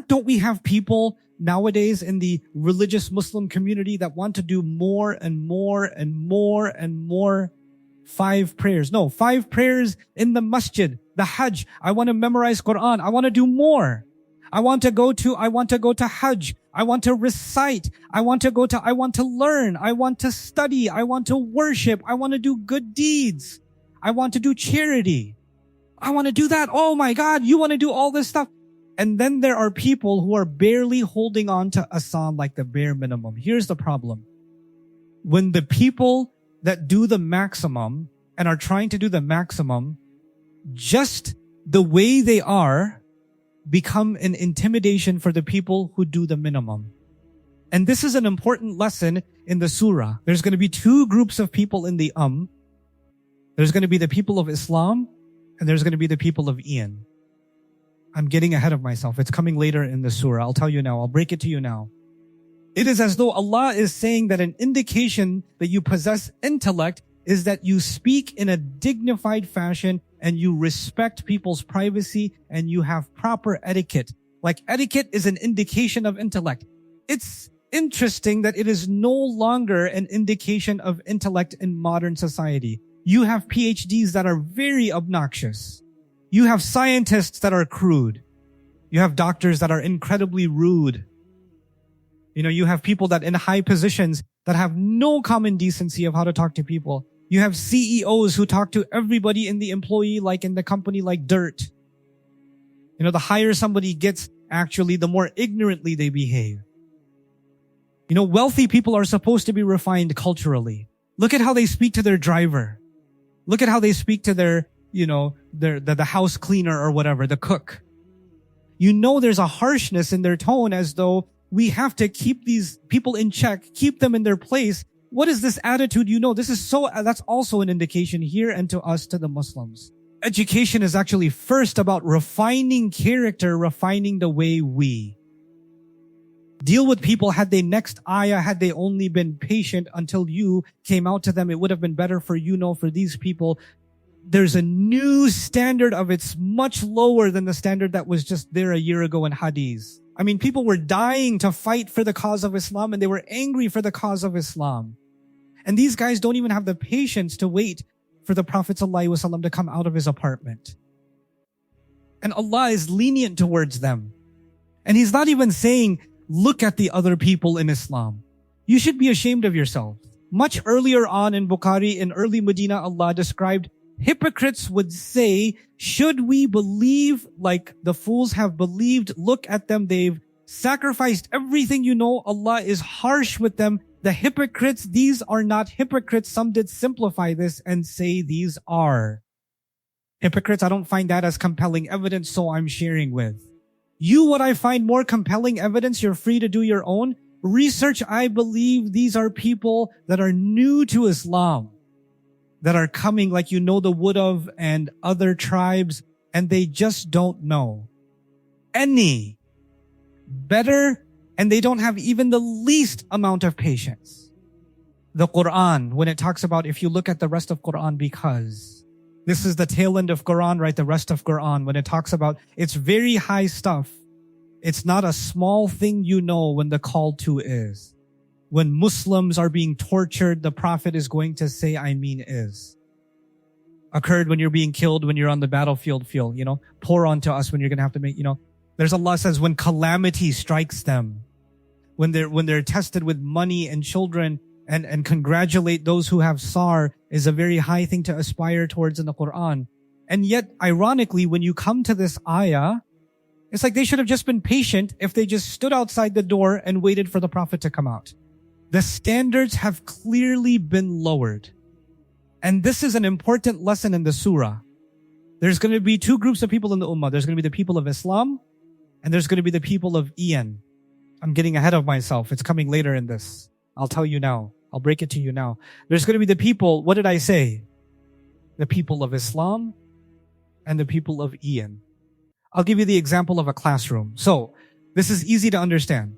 Don't we have people nowadays in the religious Muslim community that want to do more and more and more and more? 5 prayers. No, 5 prayers in the masjid, the Hajj. I want to memorize Quran. I want to do more. I want to go to Hajj. I want to recite. I want to learn. I want to study. I want to worship. I want to do good deeds. I want to do charity. I want to do that. Oh my God, you want to do all this stuff. And then there are people who are barely holding on to Asan like the bare minimum. Here's the problem. When the people that do the maximum and are trying to do the maximum, just the way they are, become an intimidation for the people who do the minimum. And this is an important lesson in the surah. There's going to be 2 groups of people in the There's going to be the people of Islam and there's going to be the people of Ian. I'm getting ahead of myself. It's coming later in the surah. I'll tell you now. I'll break it to you now. It is as though Allah is saying that an indication that you possess intellect is that you speak in a dignified fashion and you respect people's privacy and you have proper etiquette. Like etiquette is an indication of intellect. It's interesting that it is no longer an indication of intellect in modern society. You have PhDs that are very obnoxious. You have scientists that are crude. You have doctors that are incredibly rude. You have people that in high positions that have no common decency of how to talk to people. You have CEOs who talk to everybody in the employee, like in the company, like dirt. The higher somebody gets, actually, the more ignorantly they behave. Wealthy people are supposed to be refined culturally. Look at how they speak to their driver. Look at how they speak to their the house cleaner or whatever, the cook. There's a harshness in their tone as though we have to keep these people in check, keep them in their place. What is this attitude? That's also an indication here and to us, to the Muslims. Education is actually first about refining character, refining the way we deal with people. Had they only been patient until you came out to them, it would have been better for for these people. There's a new standard of it's much lower than the standard that was just there a year ago in Hadith. I mean, people were dying to fight for the cause of Islam and they were angry for the cause of Islam. And these guys don't even have the patience to wait for the Prophet ﷺ to come out of his apartment. And Allah is lenient towards them. And He's not even saying, look at the other people in Islam. You should be ashamed of yourself. Much earlier on in Bukhari, in early Medina, Allah described hypocrites would say, should we believe like the fools have believed? Look at them. They've sacrificed everything. Allah is harsh with them. The hypocrites, these are not hypocrites. Some did simplify this and say these are hypocrites. I don't find that as compelling evidence, so I'm sharing with you what I find more compelling evidence. You're free to do your own research. I believe these are people that are new to Islam, that are coming like the Wudov and other tribes, and they just don't know any better, and they don't have even the least amount of patience. The Quran, when it talks about, if you look at the rest of Quran, because this is the tail end of Quran, right? The rest of Quran, when it talks about, it's very high stuff. It's not a small thing when the call to is. When Muslims are being tortured, the Prophet is going to say, is. Occurred when you're being killed, when you're on the battlefield, pour onto us when you're going to have to make, there's Allah says when calamity strikes them, when they're tested with money and children, and congratulate those who have sar is a very high thing to aspire towards in the Quran. And yet, ironically, when you come to this ayah, it's like they should have just been patient if they just stood outside the door and waited for the Prophet to come out. The standards have clearly been lowered. And this is an important lesson in the surah. There's going to be 2 groups of people in the ummah. There's going to be the people of Islam and there's going to be the people of Ian. I'm getting ahead of myself. It's coming later in this. I'll tell you now. I'll break it to you now. There's going to be the people, what did I say? The people of Islam and the people of Ian. I'll give you the example of a classroom. So, this is easy to understand.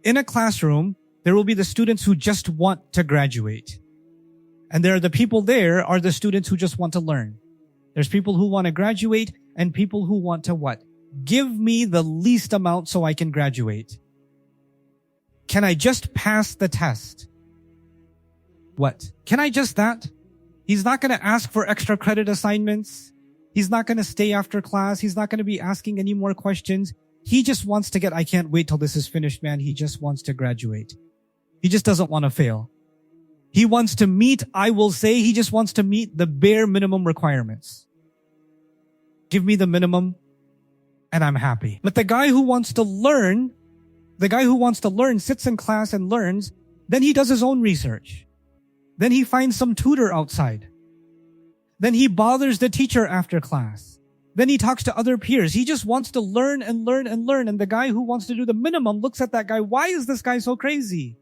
In a classroom, there will be the students who just want to graduate. And there are the people there are the students who just want to learn. There's people who want to graduate and people who want to what? Give me the least amount so I can graduate. Can I just pass the test? What? Can I just that? He's not going to ask for extra credit assignments. He's not going to stay after class. He's not going to be asking any more questions. He just wants to I can't wait till this is finished, man. He just wants to graduate. He just doesn't want to fail. He wants to meet, I will say, he just wants to meet the bare minimum requirements. Give me the minimum and I'm happy. But the guy who wants to learn sits in class and learns, then he does his own research. Then he finds some tutor outside. Then he bothers the teacher after class. Then he talks to other peers. He just wants to learn and learn and learn. And the guy who wants to do the minimum looks at that guy. Why is this guy so crazy?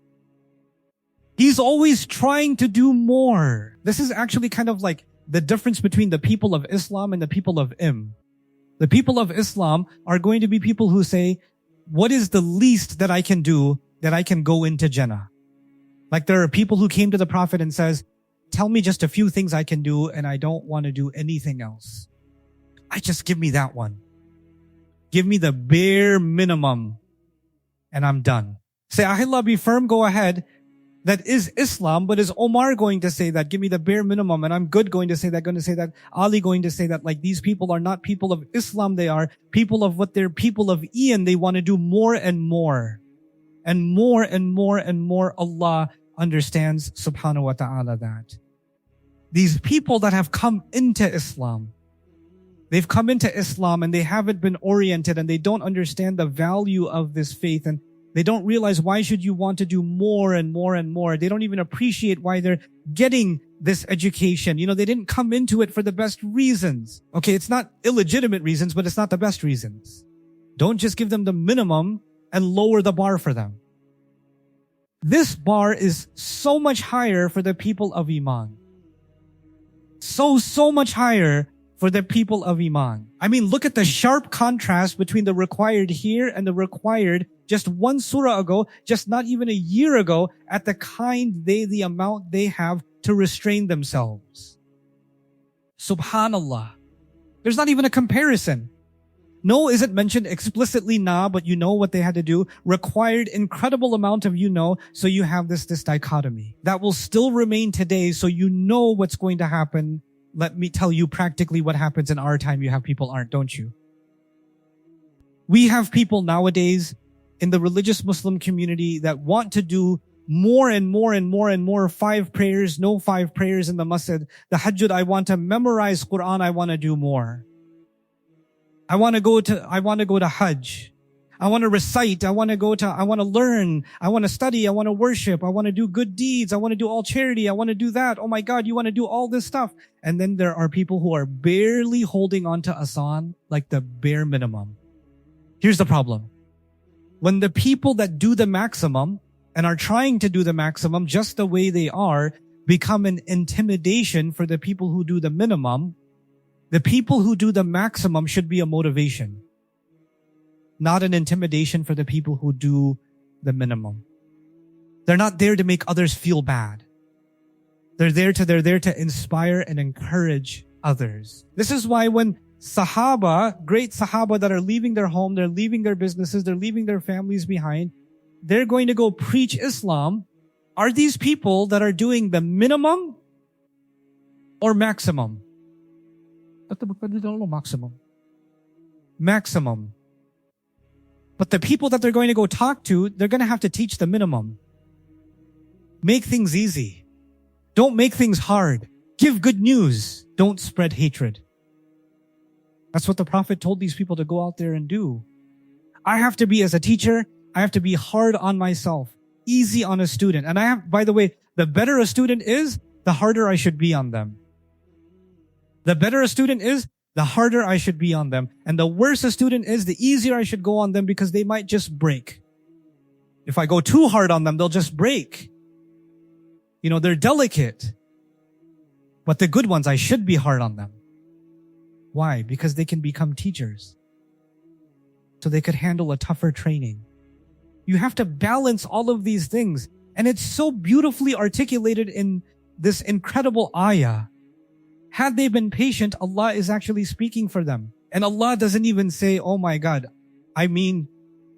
He's always trying to do more. This is actually kind of like the difference between the people of Islam and the people of The people of Islam are going to be people who say, what is the least that I can do that I can go into Jannah? Like there are people who came to the Prophet and says, tell me just a few things I can do and I don't want to do anything else. Give me that one. Give me the bare minimum and I'm done. Say, Ahillah, be firm, go ahead. That is Islam, but is Omar going to say that? Give me the bare minimum and I'm good going to say that, Ali going to say that. Like these people are not people of Islam, they are people of what they're people of Ian. They want to do more and more. And more and more and more. Allah understands subhanahu wa ta'ala that. These people that have come into Islam, they've come into Islam and they haven't been oriented and they don't understand the value of this faith and they don't realize why should you want to do more and more and more. They don't even appreciate why they're getting this education. They didn't come into it for the best reasons. Okay, it's not illegitimate reasons, but it's not the best reasons. Don't just give them the minimum and lower the bar for them. This bar is so much higher for the people of Iman. So much higher for the people of Iman. I mean, look at the sharp contrast between the required here and the required just one surah ago, just not even a year ago, at the amount they have to restrain themselves. Subhanallah. There's not even a comparison. No isn't mentioned explicitly, but you know what they had to do. Required incredible amount of so you have this dichotomy. That will still remain today, so you know what's going to happen. Let me tell you practically what happens in our time. You have people aren't, don't you? We have people nowadays in the religious Muslim community that want to do more and more and more and more. 5 prayers, no 5 prayers in the masjid. The Hajjud, I want to memorize Quran, I want to do more. I want to go to Hajj. I want to recite. I want to learn. I want to study. I want to worship. I want to do good deeds. I want to do all charity. I want to do that. Oh my God, you want to do all this stuff. And then there are people who are barely holding on to Asan, like the bare minimum. Here's the problem. When the people that do the maximum and are trying to do the maximum just the way they are become an intimidation for the people who do the minimum, the people who do the maximum should be a motivation, not an intimidation for the people who do the minimum. They're not there to make others feel bad. They're there to inspire and encourage others. This is why when Sahaba, great Sahaba that are leaving their home, they're leaving their businesses, they're leaving their families behind, they're going to go preach Islam. Are these people that are doing the minimum or maximum? Maximum. But the people that they're going to go talk to, they're going to have to teach the minimum. Make things easy. Don't make things hard. Give good news. Don't spread hatred. That's what the Prophet told these people to go out there and do. I have to be, as a teacher, I have to be hard on myself, easy on a student. And by the way, the better a student is, the harder I should be on them. The better a student is, the harder I should be on them. And the worse a student is, the easier I should go on them because they might just break. If I go too hard on them, they'll just break. They're delicate. But the good ones, I should be hard on them. Why? Because they can become teachers. So they could handle a tougher training. You have to balance all of these things. And it's so beautifully articulated in this incredible ayah. Had they been patient, Allah is actually speaking for them. And Allah doesn't even say, oh my God, I mean,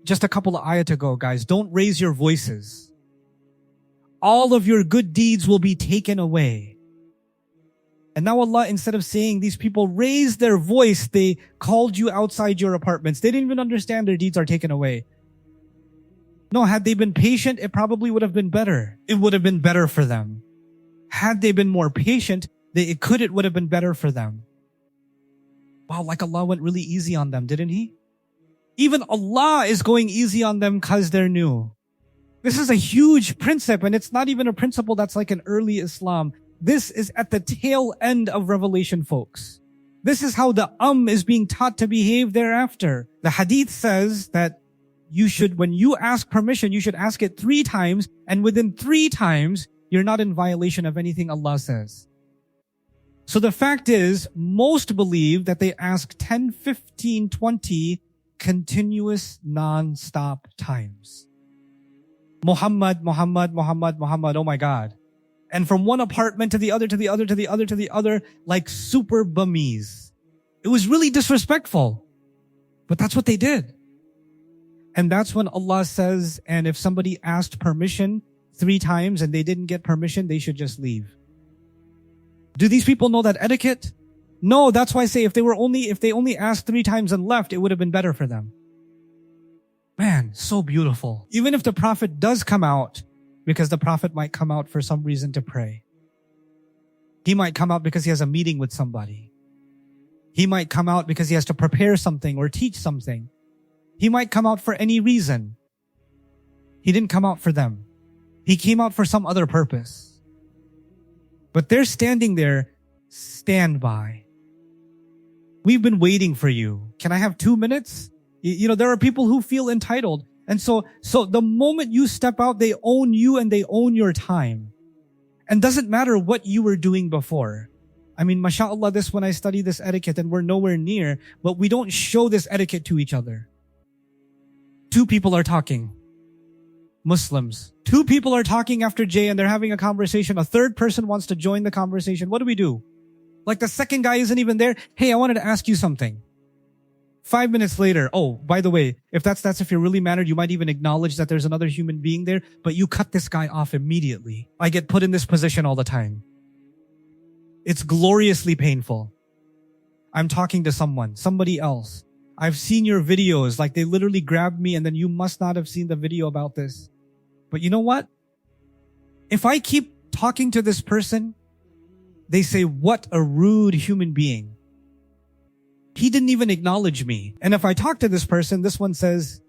just a couple of ayat ago, guys, don't raise your voices. All of your good deeds will be taken away. And now Allah, instead of saying these people raised their voice, they called you outside your apartments. They didn't even understand their deeds are taken away. No, had they been patient, it probably would have been better. It would have been better for them. Had they been more patient, it would have been better for them. Wow, like Allah went really easy on them, didn't He? Even Allah is going easy on them because they're new. This is a huge principle, and it's not even a principle that's like an early Islam. This is at the tail end of revelation, folks. This is how the is being taught to behave thereafter. The hadith says that when you ask permission, you should ask it 3 times, and within 3 times, you're not in violation of anything Allah says. So the fact is, most believe that they ask 10, 15, 20 continuous non-stop times. Muhammad, Muhammad, Muhammad, Muhammad, oh my God. And from one apartment to the other, to the other, to the other, to the other, like super bummies. It was really disrespectful. But that's what they did. And that's when Allah says, and if somebody asked permission 3 times and they didn't get permission, they should just leave. Do these people know that etiquette? No, that's why I say if they only asked 3 times and left, it would have been better for them. Man, so beautiful. Even if the Prophet does come out, because the Prophet might come out for some reason to pray. He might come out because he has a meeting with somebody. He might come out because he has to prepare something or teach something. He might come out for any reason. He didn't come out for them. He came out for some other purpose. But they're standing there, stand by. We've been waiting for you. Can I have 2 minutes? You know, there are people who feel entitled. And so the moment you step out, they own you and they own your time. And doesn't matter what you were doing before. I mean, mashallah, when I study this etiquette and we're nowhere near, but we don't show this etiquette to each other. 2 people are talking. Muslims. 2 people are talking after Jay and they're having a conversation. A 3rd person wants to join the conversation. What do? Like the 2nd guy isn't even there. Hey, I wanted to ask you something. 5 minutes later, oh, by the way, if if you're really mannered, you might even acknowledge that there's another human being there, but you cut this guy off immediately. I get put in this position all the time. It's gloriously painful. I'm talking to somebody else. I've seen your videos, like they literally grabbed me and then you must not have seen the video about this. But you know what? If I keep talking to this person, they say, what a rude human being. He didn't even acknowledge me. And if I talk to this person, this one says,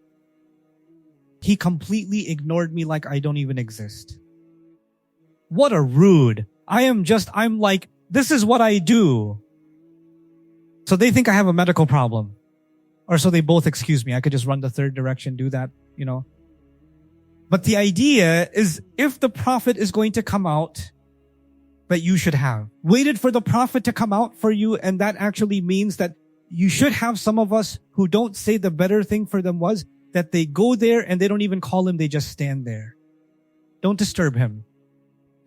he completely ignored me like I don't even exist. What a rude. I'm like, this is what I do. So they think I have a medical problem. Or so they both excuse me. I could just run the 3rd direction, do that, you know. But the idea is if the Prophet is going to come out, that you should have waited for the Prophet to come out for you. And that actually means that you should have some of us who don't say the better thing for them was that they go there and they don't even call him. They just stand there. Don't disturb him.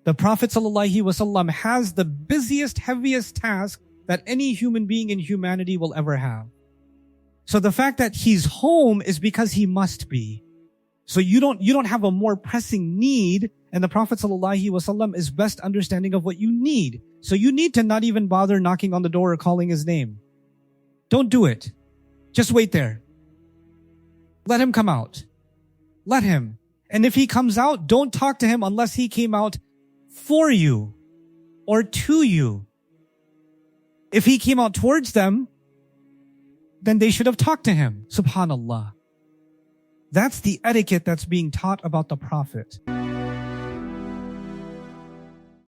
The Prophet ﷺ has the busiest, heaviest task that any human being in humanity will ever have. So the fact that he's home is because he must be. So you don't have a more pressing need, and the Prophet ﷺ is best understanding of what you need. So you need to not even bother knocking on the door or calling his name. Don't do it. Just wait there. Let him come out. Let him. And if he comes out, don't talk to him unless he came out for you or to you. If he came out towards them, then they should have talked to him. Subhanallah. That's the etiquette that's being taught about the Prophet.